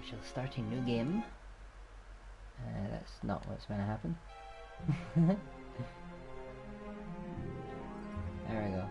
shall start a new game. That's not what's going to happen. There we go.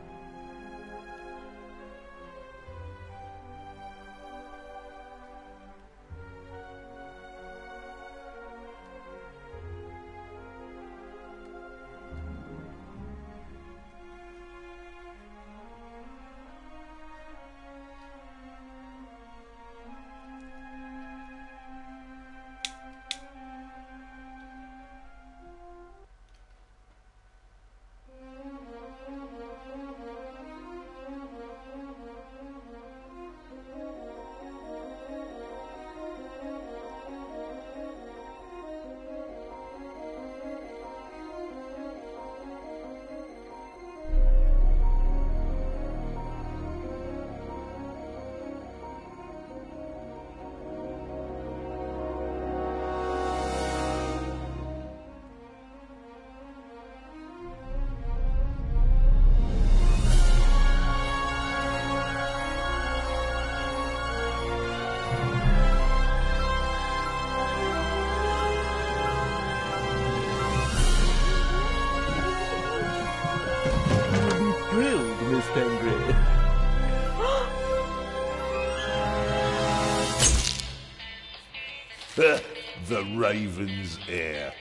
The Raven's heir.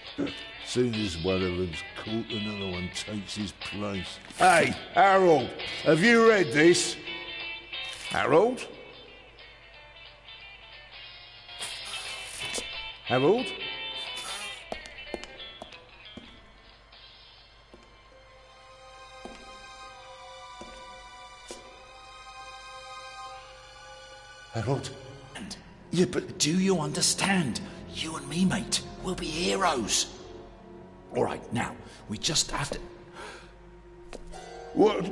Soon as one of them's caught, another one takes his place. Hey, Harold, have you read this? Harold? Harold? Harold? Yeah, but do you understand? You and me, mate, we'll be heroes. All right, now, we just have to... What?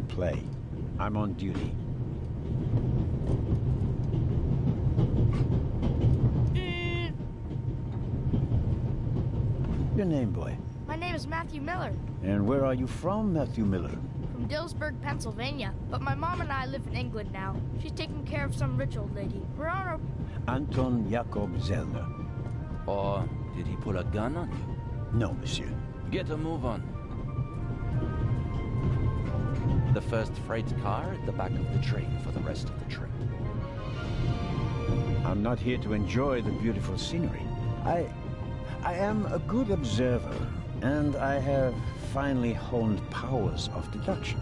Play. I'm on duty. Your name, boy? My name is Matthew Miller. And where are you from, Matthew Miller? From Dillsburg, Pennsylvania. But my mom and I live in England now. She's taking care of some rich old lady. We're on our... Anton Jakob Zellner. Or did he pull a gun on you? No, monsieur. Get a move on. The first freight car at the back of the train for the rest of the trip. I'm not here to enjoy the beautiful scenery. I am a good observer, and I have finally honed powers of deduction.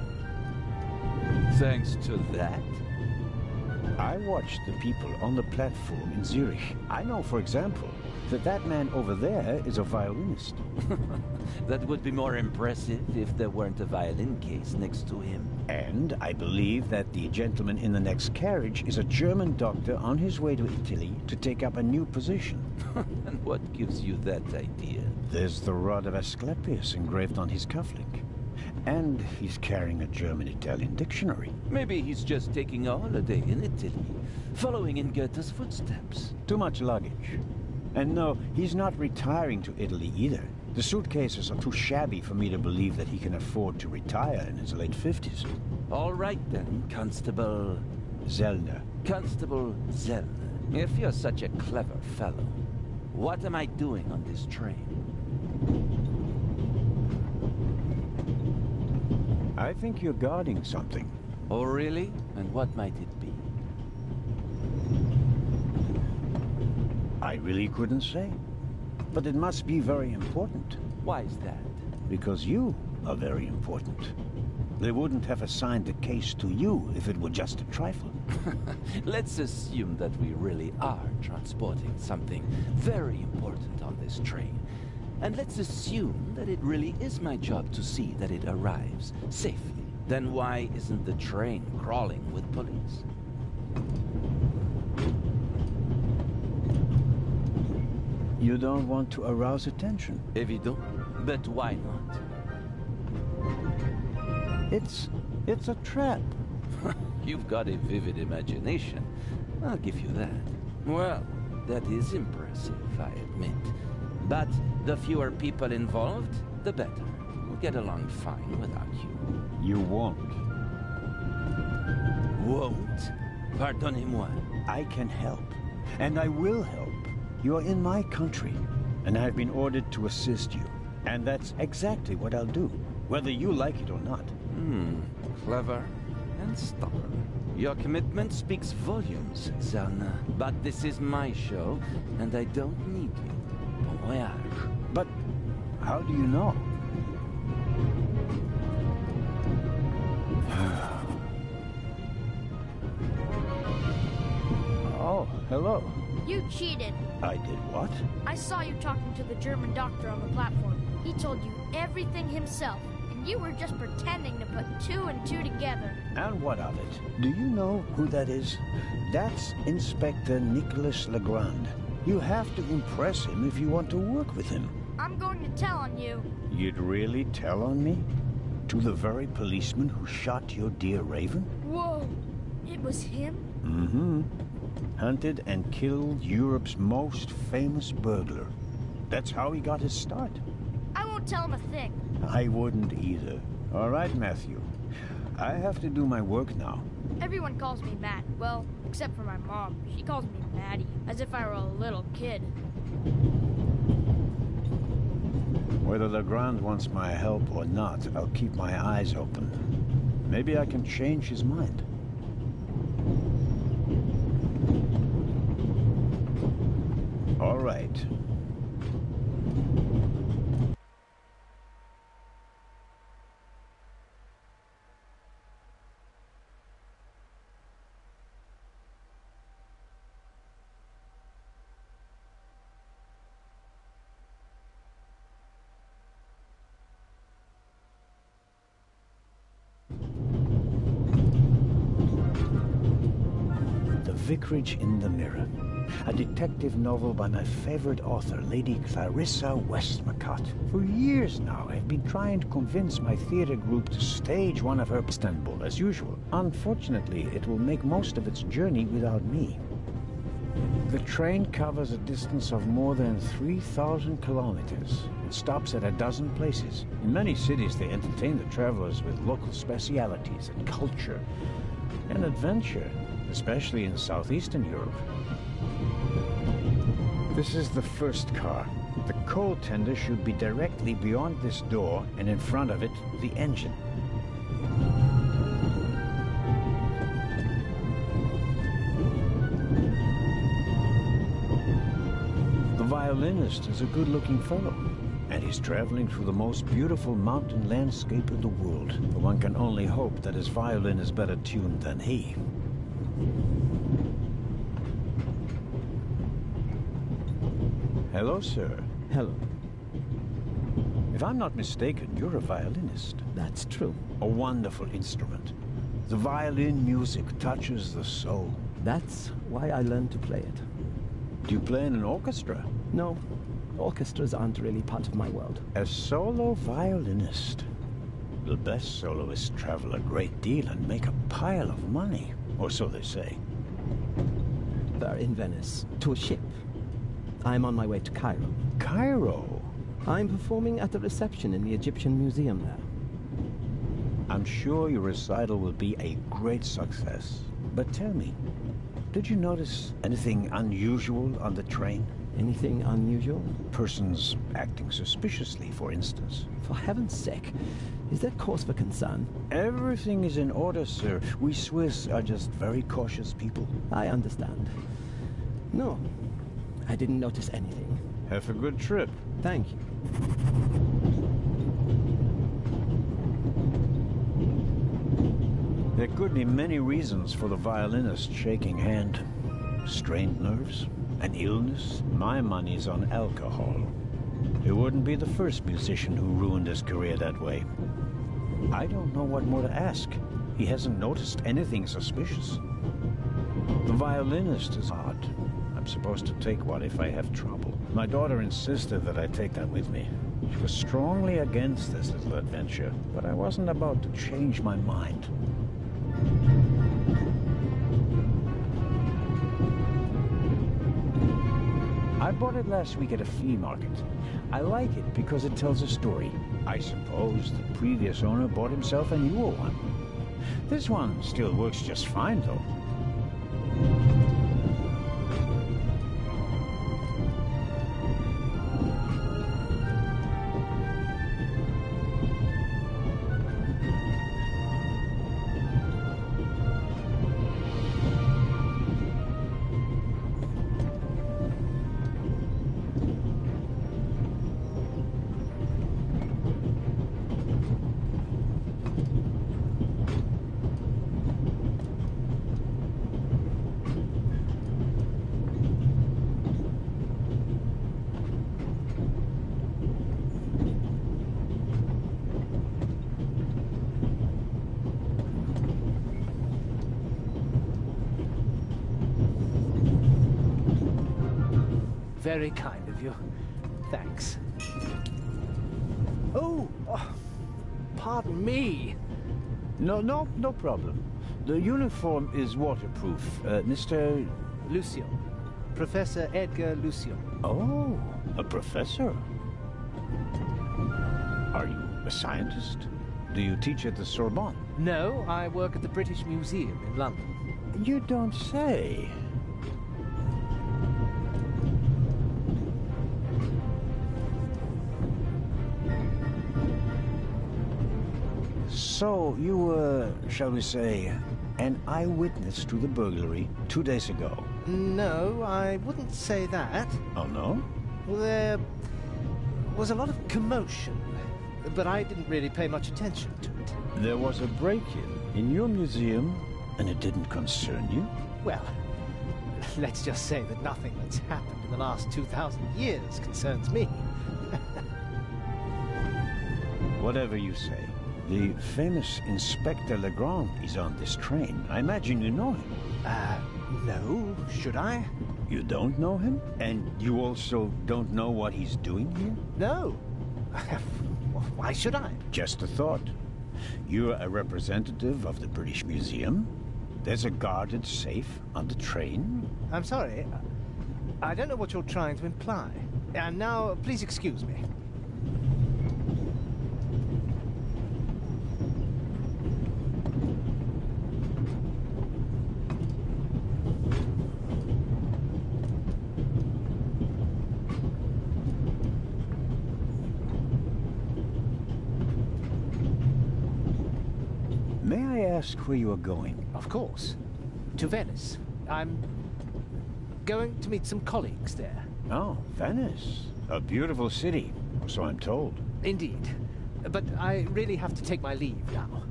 Thanks to that? I watched the people on the platform in Zurich. I know, for example, that man over there is a violinist. That would be more impressive if there weren't a violin case next to him. And I believe that the gentleman in the next carriage is a German doctor on his way to Italy to take up a new position. And what gives you that idea? There's the rod of Asclepius engraved on his cufflink. And he's carrying a German-Italian dictionary. Maybe he's just taking a holiday in Italy, following in Goethe's footsteps. Too much luggage. And no, he's not retiring to Italy either. The suitcases are too shabby for me to believe that he can afford to retire in his late 50s. All right then, Constable... Zellner. Constable Zellner. If you're such a clever fellow, what am I doing on this train? I think you're guarding something. Oh, really? And what might it be? I really couldn't say. But it must be very important. Why is that? Because you are very important. They wouldn't have assigned the case to you if it were just a trifle. Let's assume that we really are transporting something very important on this train. And let's assume that it really is my job to see that it arrives safely. Then why isn't the train crawling with police? You don't want to arouse attention. Évident. But why not? It's a trap. You've got a vivid imagination. I'll give you that. Well, that is impressive, I admit. But the fewer people involved, the better. We'll get along fine without you. You won't. Won't? Pardonnez-moi. I can help. And I will help. You are in my country, and I've been ordered to assist you. And that's exactly what I'll do, whether you like it or not. Clever and stubborn. Your commitment speaks volumes, Zerna. But this is my show, and I don't need you. Bon voyage. But how do you know? Oh, hello. You cheated. I did what? I saw you talking to the German doctor on the platform. He told you everything himself, and you were just pretending to put two and two together. And what of it? Do you know who that is? That's Inspector Nicholas Legrand. You have to impress him if you want to work with him. I'm going to tell on you. You'd really tell on me? To the very policeman who shot your dear Raven? Whoa! It was him? Mm-hmm. Hunted and killed Europe's most famous burglar. That's how he got his start. I won't tell him a thing. I wouldn't either. All right, Matthew. I have to do my work now. Everyone calls me Matt. Well, except for my mom. She calls me Maddie, as if I were a little kid. Whether Legrand wants my help or not, I'll keep my eyes open. Maybe I can change his mind. All right. The Vicarage in the Mirror. A detective novel by my favorite author, Lady Clarissa Westmacott. For years now, I've been trying to convince my theater group to stage one of her Istanbul, as usual. Unfortunately, it will make most of its journey without me. The train covers a distance of more than 3,000 kilometers. It stops at a dozen places. In many cities, they entertain the travelers with local specialities and culture and adventure, especially in southeastern Europe. This is the first car. The coal tender should be directly beyond this door, and in front of it, the engine. The violinist is a good-looking fellow, and he's traveling through the most beautiful mountain landscape in the world. One can only hope that his violin is better tuned than he. Hello, sir. Hello. If I'm not mistaken, you're a violinist. That's true. A wonderful instrument. The violin music touches the soul. That's why I learned to play it. Do you play in an orchestra? No, orchestras aren't really part of my world. A solo violinist. The best soloists travel a great deal and make a pile of money, or so they say. They're in Venice, to a ship. I'm on my way to Cairo. Cairo? I'm performing at the reception in the Egyptian Museum there. I'm sure your recital will be a great success. But tell me, did you notice anything unusual on the train? Anything unusual? Persons acting suspiciously, for instance. For heaven's sake, is there cause for concern? Everything is in order, sir. We Swiss are just very cautious people. I understand. No, I didn't notice anything. Have a good trip. Thank you. There could be many reasons for the violinist shaking hand. Strained nerves, an illness. My money's on alcohol. He wouldn't be the first musician who ruined his career that way. I don't know what more to ask. He hasn't noticed anything suspicious. The violinist is odd. I'm supposed to take what if I have trouble. My daughter insisted that I take that with me. She was strongly against this little adventure, but I wasn't about to change my mind. I bought it last week at a flea market. I like it because it tells a story. I suppose the previous owner bought himself a newer one. This one still works just fine, though. Very kind of you. Thanks. Oh, pardon me. No problem. The uniform is waterproof. Mr. Lucio. Professor Edgar Lucio. Oh, a professor. Are you a scientist? Do you teach at the Sorbonne? No, I work at the British Museum in London. You don't say. So, you were, shall we say, an eyewitness to the burglary 2 days ago? No, I wouldn't say that. Oh, no? There was a lot of commotion, but I didn't really pay much attention to it. There was a break-in in your museum, and it didn't concern you? Well, let's just say that nothing that's happened in the last 2,000 years concerns me. Whatever you say. The famous Inspector Legrand is on this train. I imagine you know him. No, should I? You don't know him? And you also don't know what he's doing here? No. Why should I? Just a thought. You're a representative of the British Museum. There's a guarded safe on the train. I'm sorry. I don't know what you're trying to imply. And now, please excuse me. May I ask where you are going? Of course. To Venice. I'm going to meet some colleagues there. Oh, Venice. A beautiful city, so I'm told. Indeed. But I really have to take my leave now.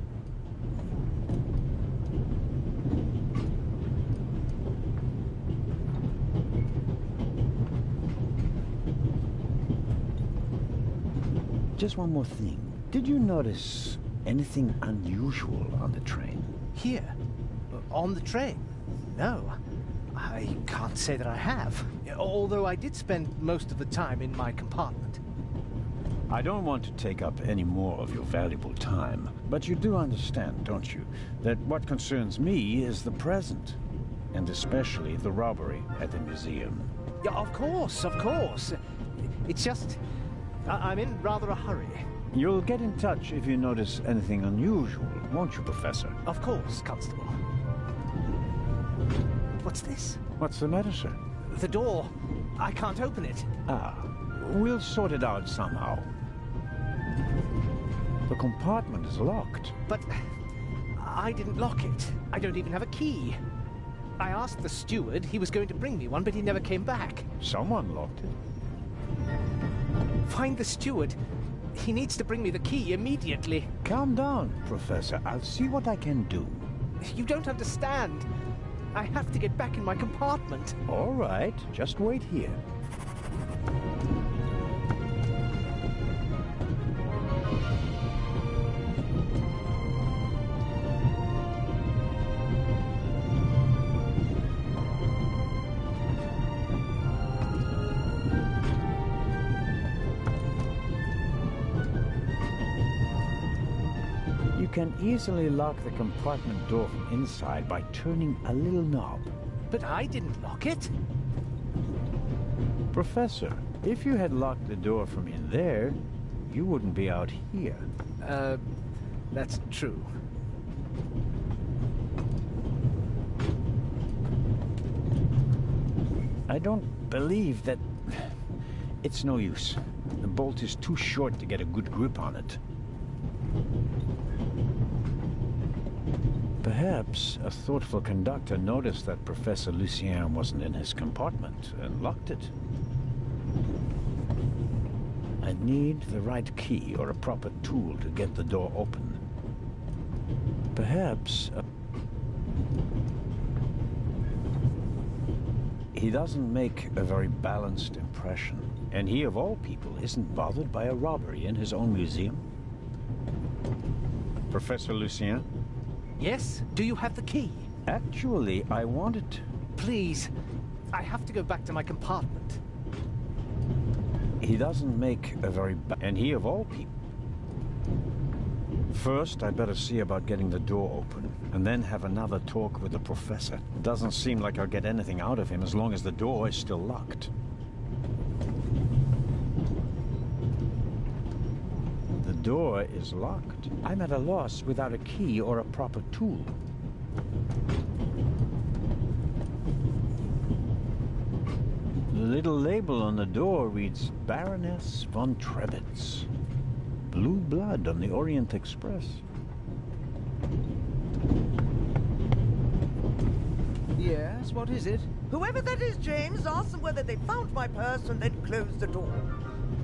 Just one more thing. Did you notice anything unusual on the train? Here? On the train? No. I can't say that I have. Although I did spend most of the time in my compartment. I don't want to take up any more of your valuable time, but you do understand, don't you, that what concerns me is the present, and especially the robbery at the museum. Yeah, of course, of course. It's just... I'm in rather a hurry. You'll get in touch if you notice anything unusual, won't you, Professor? Of course, Constable. What's this? What's the matter, sir? The door. I can't open it. Ah, we'll sort it out somehow. The compartment is locked. But I didn't lock it. I don't even have a key. I asked the steward. He was going to bring me one, but he never came back. Someone locked it. Find the steward. He needs to bring me the key immediately. Calm down, Professor. I'll see what I can do. You don't understand. I have to get back in my compartment. All right, just wait here. can easily lock the compartment door from inside by turning a little knob. But I didn't lock it. Professor, if you had locked the door from in there, you wouldn't be out here. That's true. I don't believe that... It's no use. The bolt is too short to get a good grip on it. Perhaps a thoughtful conductor noticed that Professor Lucien wasn't in his compartment and locked it. I need the right key or a proper tool to get the door open. Perhaps He doesn't make a very balanced impression, and he of all people isn't bothered by a robbery in his own museum. Professor Lucien? Yes? Do you have the key? Actually, I wanted... Please. I have to go back to my compartment. He doesn't make a very and he of all people. First, I'd better see about getting the door open, and then have another talk with the professor. Doesn't seem like I'll get anything out of him as long as the door is still locked. The door is locked. I'm at a loss without a key or a proper tool. The little label on the door reads Baroness von Trebitz. Blue blood on the Orient Express. Yes, what is it? Whoever that is, James, ask them whether they found my purse and then closed the door.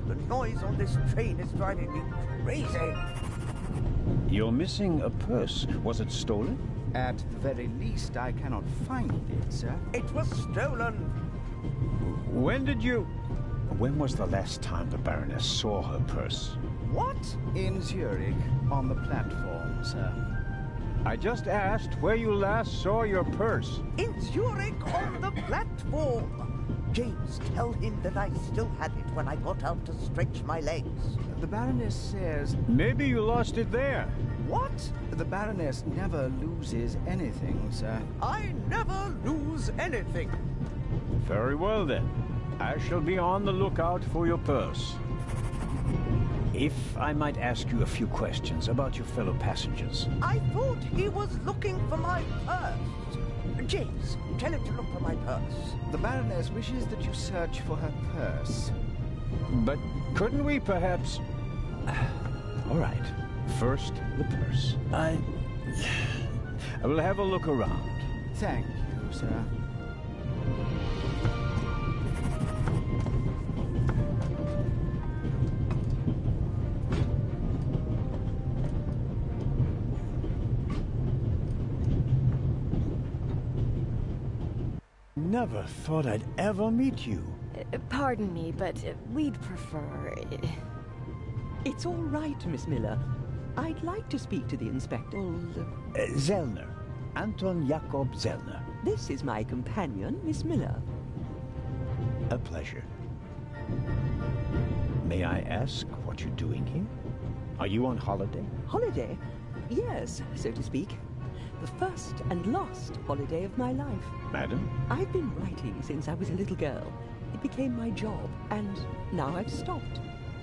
The noise on this train is driving me crazy. You're missing a purse. Was it stolen? At the very least, I cannot find it, sir. It was stolen. When was the last time the Baroness saw her purse? What? In Zurich, on the platform, sir. I just asked where you last saw your purse. In Zurich, on the platform. James, tell him that I still had it when I got out to stretch my legs. The Baroness says... Maybe you lost it there. What? The Baroness never loses anything, sir. I never lose anything. Very well, then. I shall be on the lookout for your purse. If I might ask you a few questions about your fellow passengers. I thought he was looking for my purse. James, tell him to look for my purse. The Baroness wishes that you search for her purse. But couldn't we perhaps... All right. First, the purse. I will have a look around. Thank you, sir. Never thought I'd ever meet you. Pardon me, but we'd prefer... It's all right, Miss Miller. I'd like to speak to the inspector. Zellner. Anton Jakob Zellner. This is my companion, Miss Miller. A pleasure. May I ask what you're doing here? Are you on holiday? Holiday? Yes, so to speak. The first and last holiday of my life. Madam? I've been writing since I was a little girl. It became my job, and now I've stopped.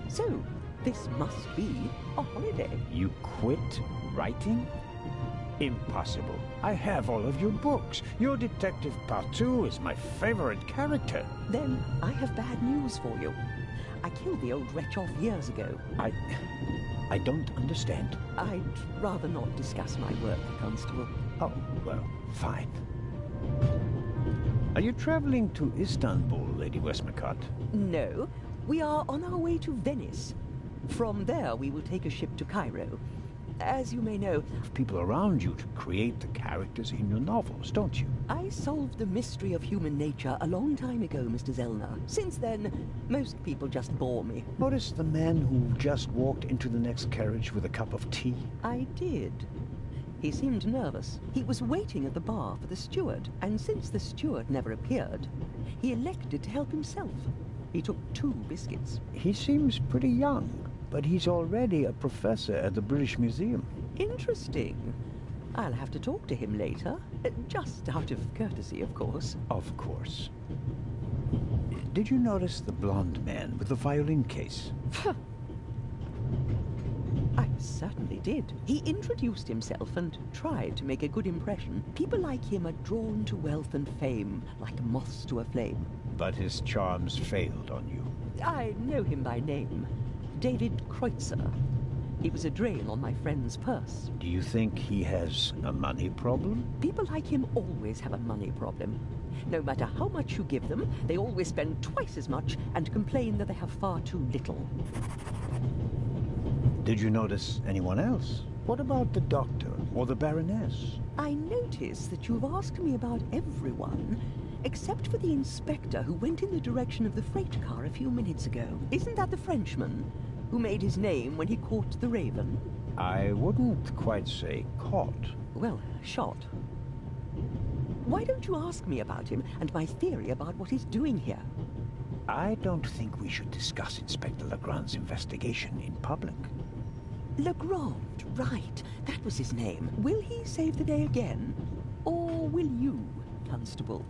So, this must be a holiday. You quit writing? Impossible. I have all of your books. Your Detective Partout is my favorite character. Then I have bad news for you. I killed the old wretch off years ago. I don't understand. I'd rather not discuss my work, Constable. Oh, well, fine. Are you traveling to Istanbul, Lady Westmacott? No, we are on our way to Venice. From there, we will take a ship to Cairo. As you may know... People around you to create the characters in your novels, don't you? I solved the mystery of human nature a long time ago, Mr. Zellner. Since then, most people just bore me. Notice the man who just walked into the next carriage with a cup of tea? I did. He seemed nervous. He was waiting at the bar for the steward, and since the steward never appeared, he elected to help himself. He took 2 biscuits. He seems pretty young. But he's already a professor at the British Museum. Interesting. I'll have to talk to him later. Just out of courtesy, of course. Of course. Did you notice the blonde man with the violin case? I certainly did. He introduced himself and tried to make a good impression. People like him are drawn to wealth and fame, like moths to a flame. But his charms failed on you. I know him by name. David Kreutzer. He was a drain on my friend's purse. Do you think he has a money problem? People like him always have a money problem. No matter how much you give them, they always spend twice as much and complain that they have far too little. Did you notice anyone else? What about the doctor or the Baroness? I notice that you've asked me about everyone, except for the inspector who went in the direction of the freight car a few minutes ago. Isn't that the Frenchman who made his name when he caught the Raven? I wouldn't quite say caught. Well, shot. Why don't you ask me about him and my theory about what he's doing here? I don't think we should discuss Inspector Legrand's investigation in public. Legrand, right. That was his name. Will he save the day again? Or will you, Constable?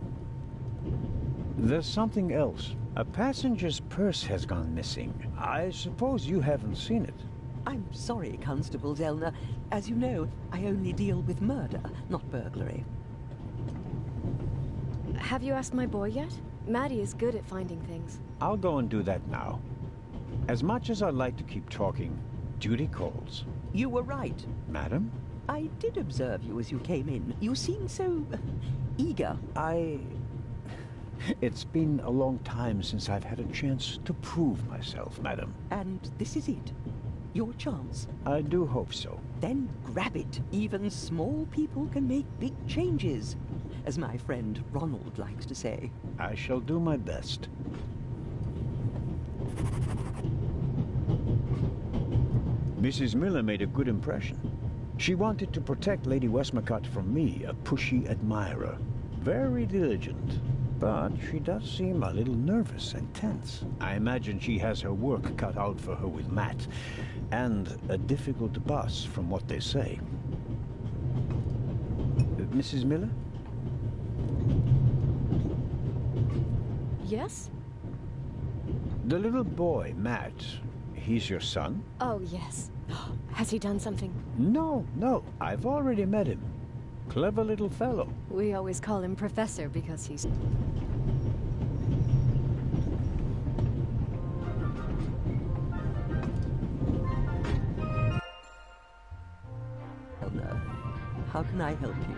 There's something else. A passenger's purse has gone missing. I suppose you haven't seen it. I'm sorry, Constable Zellner. As you know, I only deal with murder, not burglary. Have you asked my boy yet? Maddie is good at finding things. I'll go and do that now. As much as I'd like to keep talking, duty calls. You were right. Madam? I did observe you as you came in. You seemed so eager. It's been a long time since I've had a chance to prove myself, madam. And this is it? Your chance? I do hope so. Then grab it. Even small people can make big changes, as my friend Ronald likes to say. I shall do my best. Mrs. Miller made a good impression. She wanted to protect Lady Westmacott from me, a pushy admirer. Very diligent. But she does seem a little nervous and tense. I imagine she has her work cut out for her with Matt, and a difficult boss, from what they say. Mrs. Miller? Yes? The little boy, Matt, he's your son? Oh, yes. Has he done something? No, I've already met him. Clever little fellow. We always call him Professor because he's... How can I help you?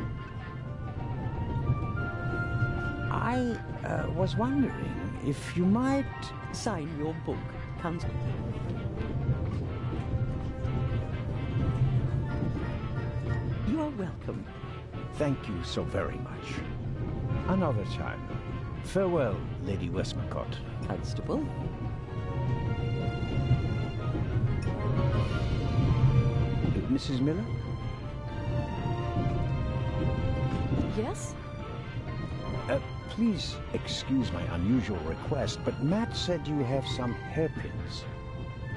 I was wondering if you might... Sign your book, Constable. You are welcome. Thank you so very much. Another time. Farewell, Lady Westmacott. Constable. Mrs. Miller? Yes? Please excuse my unusual request, but Matt said you have some hairpins.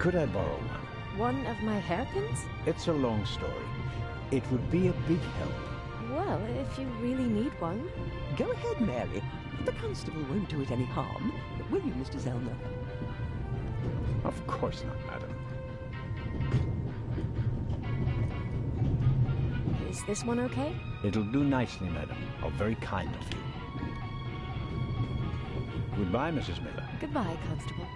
Could I borrow one? One of my hairpins? It's a long story. It would be a big help. Well, if you really need one. Go ahead, Mary. The constable won't do it any harm. Will you, Mr. Zellner? Of course not, madam. Is this one okay? It'll do nicely, madam. How very kind of you. Goodbye, Mrs. Miller. Goodbye, Constable.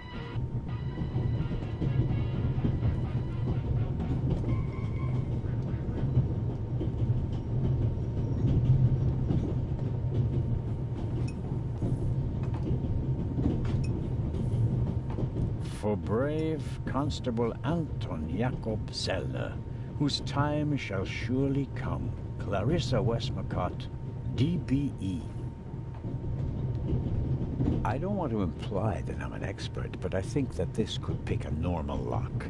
For brave Constable Anton Jakob Zellner, whose time shall surely come, Clarissa Westmacott, DBE. I don't want to imply that I'm an expert, but I think that this could pick a normal lock.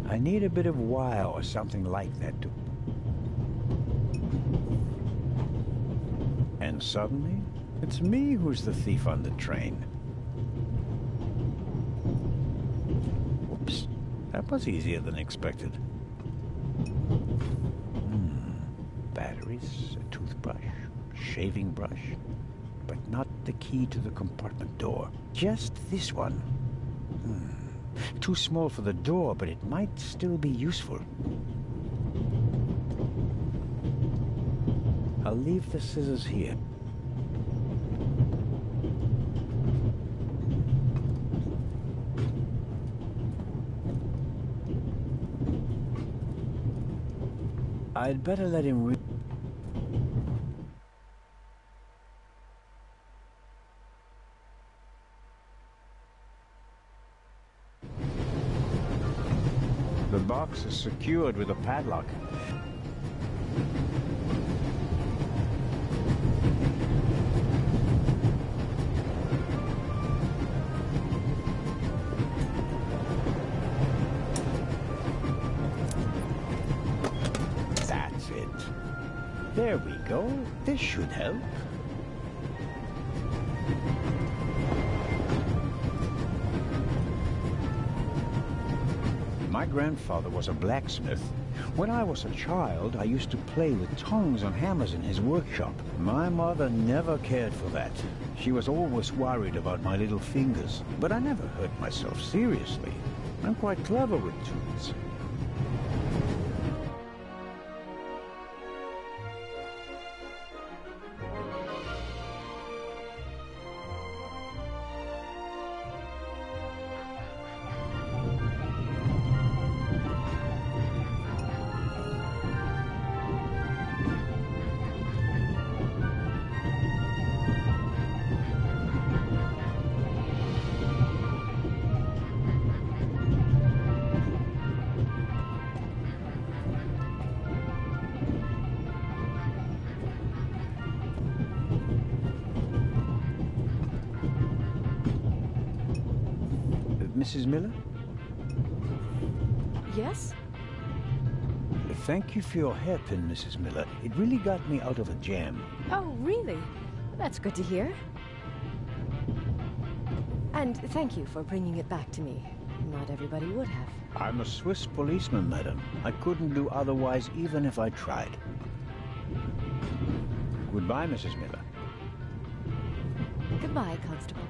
I need a bit of wire or something like that to... then suddenly, it's me who's the thief on the train. Oops, that was easier than expected. Batteries, a toothbrush, shaving brush, but not the key to the compartment door. Just this one. Too small for the door, but it might still be useful. I'll leave the scissors here. I'd better let him The box is secured with a padlock. That's it. There we go. This should help. My grandfather was a blacksmith. When I was a child, I used to play with tongs and hammers in his workshop. My mother never cared for that. She was always worried about my little fingers. But I never hurt myself seriously. I'm quite clever with tools. Mrs. Miller? Yes? Thank you for your hairpin, Mrs. Miller. It really got me out of a jam. Oh, really? That's good to hear. And thank you for bringing it back to me. Not everybody would have. I'm a Swiss policeman, madam. I couldn't do otherwise even if I tried. Goodbye, Mrs. Miller. Goodbye, Constable.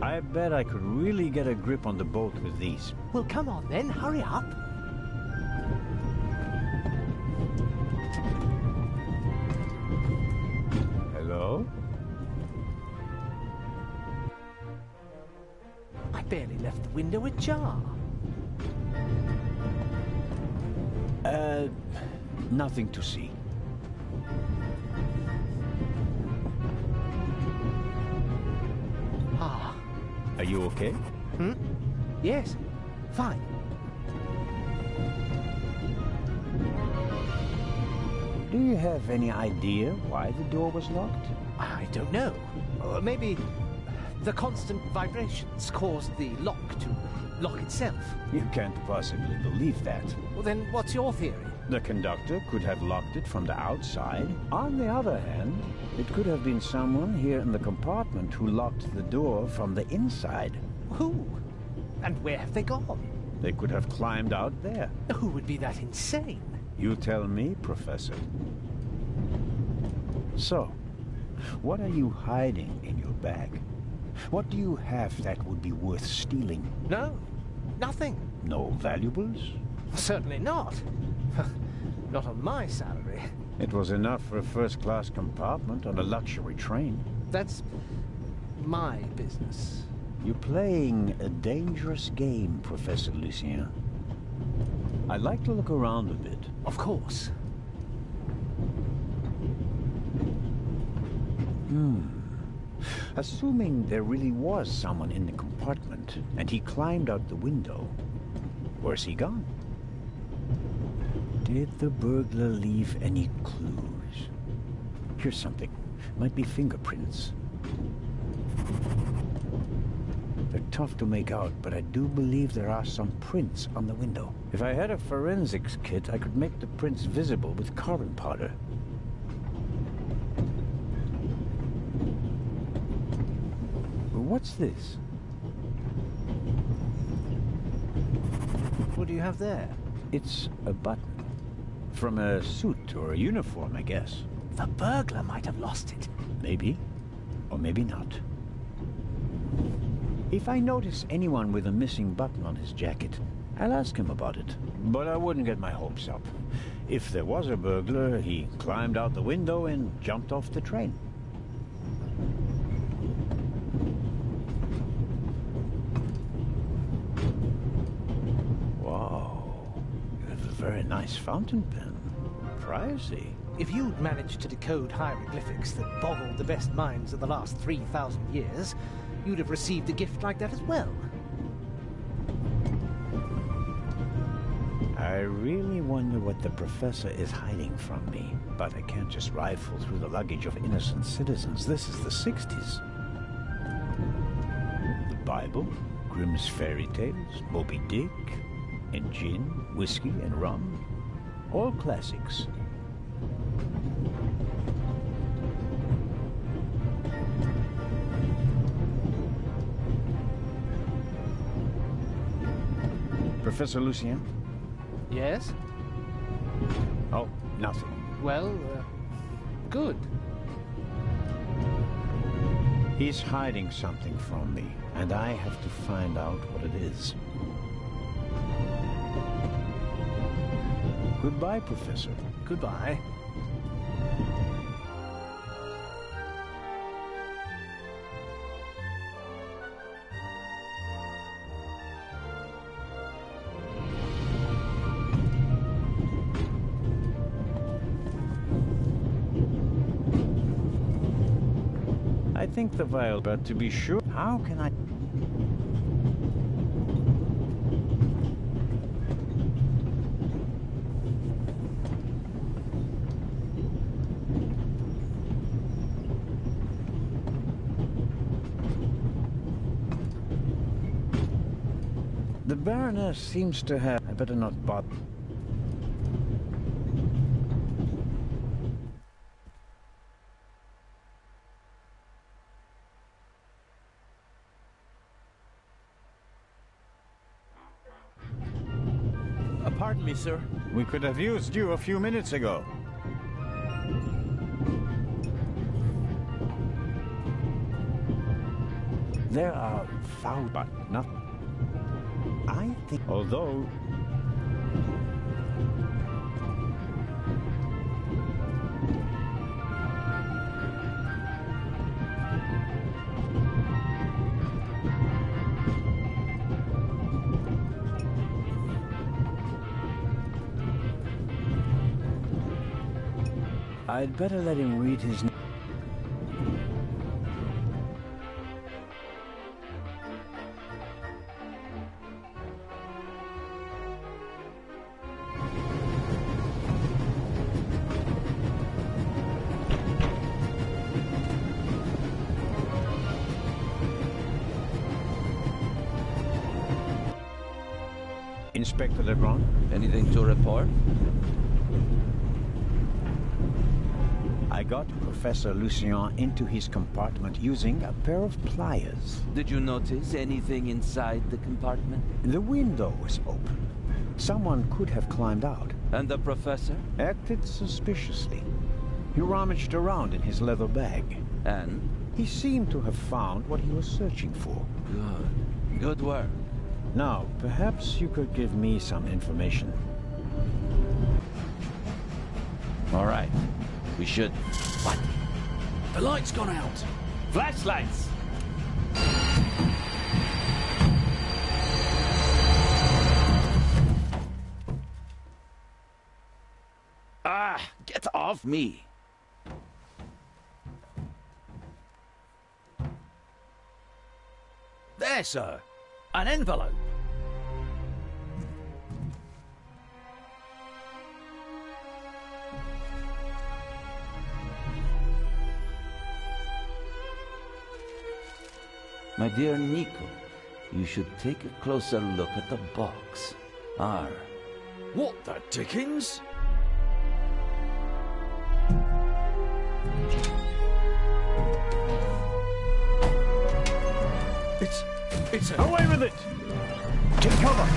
I bet I could really get a grip on the boat with these. Well, come on then, hurry up. Hello? I barely left the window ajar. Nothing to see. Ah. Are you okay? Yes, fine. Do you have any idea why the door was locked? I don't know. Maybe the constant vibrations caused the lock to lock itself. You can't possibly believe that. Well, then what's your theory? The conductor could have locked it from the outside. On the other hand, it could have been someone here in the compartment who locked the door from the inside. Who? And where have they gone? They could have climbed out there. Who would be that insane? You tell me, Professor. So, what are you hiding in your bag? What do you have that would be worth stealing? No, nothing. No valuables? Certainly not. Not on my salary. It was enough for a first-class compartment on a luxury train. That's my business. You're playing a dangerous game, Professor Lucien. I'd like to look around a bit. Of course. Assuming there really was someone in the compartment, and he climbed out the window, where's he gone? Did the burglar leave any clues? Here's something. Might be fingerprints. They're tough to make out, but I do believe there are some prints on the window. If I had a forensics kit, I could make the prints visible with carbon powder. What's this? What do you have there? It's a button. From a suit or a uniform, I guess. The burglar might have lost it. Maybe. Or maybe not. If I notice anyone with a missing button on his jacket, I'll ask him about it. But I wouldn't get my hopes up. If there was a burglar, he climbed out the window and jumped off the train. Very nice fountain pen. Pricey. If you'd managed to decode hieroglyphics that boggled the best minds of the last 3,000 years, you'd have received a gift like that as well. I really wonder what the professor is hiding from me. But I can't just rifle through the luggage of innocent citizens. This is the 60s. The Bible, Grimm's fairy tales, Moby Dick, and gin, whiskey, and rum. All classics. Professor Lucien? Yes? Oh, nothing. Well, good. He's hiding something from me, and I have to find out what it is. Goodbye, Professor. Goodbye. I think the vial, but to be sure, how can I... The Baroness seems to have... I better not bother. Pardon me, sir. We could have used you a few minutes ago. There are foul, but not... I think... Although... I'd better let him read his... Inspector Legrand? Anything to report? I got Professor Lucien into his compartment using a pair of pliers. Did you notice anything inside the compartment? The window was open. Someone could have climbed out. And the professor? Acted suspiciously. He rummaged around in his leather bag. And? He seemed to have found what he was searching for. Good. Good work. Now, perhaps you could give me some information. All right. We should... What? The light's gone out. Flashlights! Ah! Get off me! there, sir. An envelope. My dear Nico, you should take a closer look at the box. R. What the dickens? It's a... Away with it! Take cover!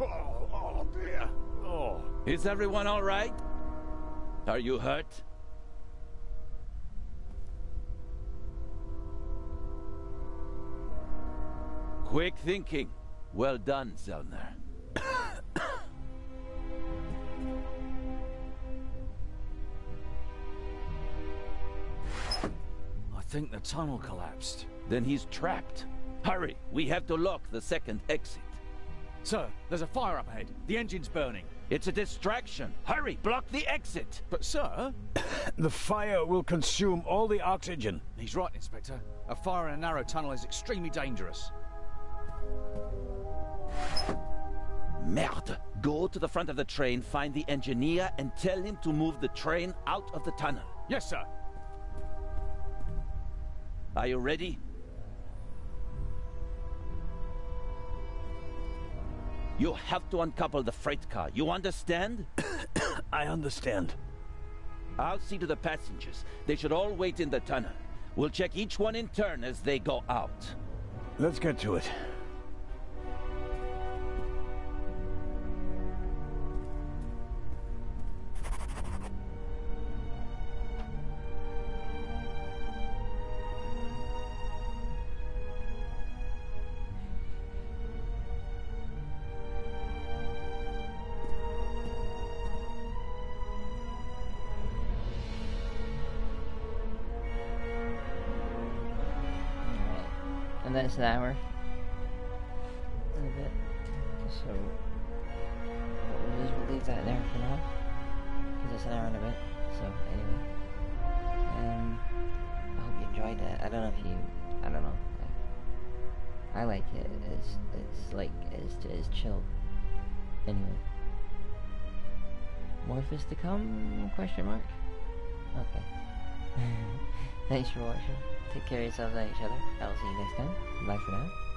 Oh, dear. Oh. Is everyone all right? Are you hurt? Quick thinking. Well done, Zellner. I think the tunnel collapsed. Then he's trapped. Hurry, we have to lock the second exit. Sir, there's a fire up ahead. The engine's burning. It's a distraction. Hurry, block the exit. But, sir... The fire will consume all the oxygen. He's right, Inspector. A fire in a narrow tunnel is extremely dangerous. Merde. Go to the front of the train, find the engineer, and tell him to move the train out of the tunnel. Yes, sir. Are you ready? You have to uncouple the freight car. You understand? I understand. I'll see to the passengers. They should all wait in the tunnel. We'll check each one in turn as they go out. Let's get to it. And that's an hour and a bit, so we'll leave that there for now, because it's an hour and a bit. So anyway, I hope you enjoyed it. I don't know if you, I don't know, I like it. It's like, it's chill. Anyway, more of this to come, question mark? Okay. Thanks for watching. Take care of yourselves and each other. I will see you next time. Bye for now.